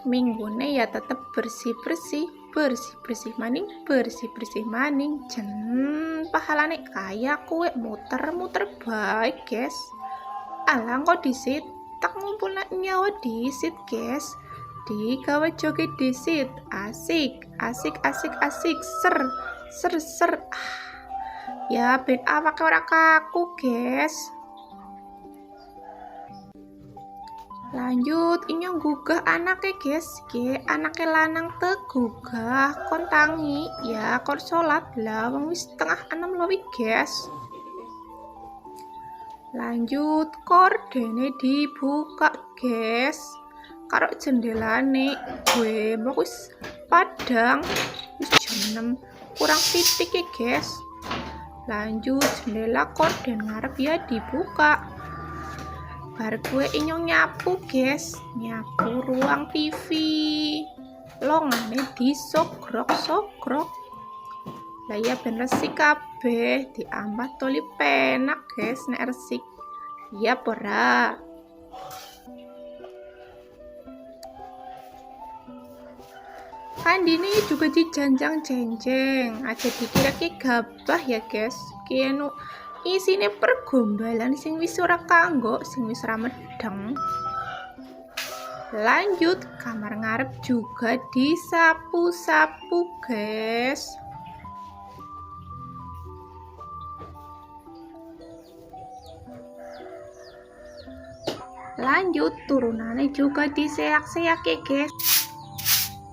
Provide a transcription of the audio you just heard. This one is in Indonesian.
Minggune ya tetep bersih-bersih maning jen pahalane kaya kue muter-muter baik guys. Alang kok disit tak ngumpul nyawa disit guys, digawe joget disit asik ser ya ben awake ora kaku guys. Lanjut ini gugah anaknya guys, anaknya lanang tegugah kon tangi ya kon sholat lah wong wis setengah 6 lowi guys. Lanjut kordene dibuka guys karo jendelane gue wis padang wis jam 6 kurang titik ya guys. Lanjut jendela korden ngarep ya dibuka. Bar gue inyong nyapu guys, nyapu ruang TV longane disogrok-sogrok lah ya ben resik kabeh diambat toli penak guys nek resik ya pora. Kandini juga dijanjang jenjeng aja dikira ki gabah ya guys, kienu isine pergombalan sing wis ora kanggo sing wis ra medeng. Lanjut kamar ngarep juga disapu-sapu guys. Lanjut turunannya juga diseak-seak ya guys.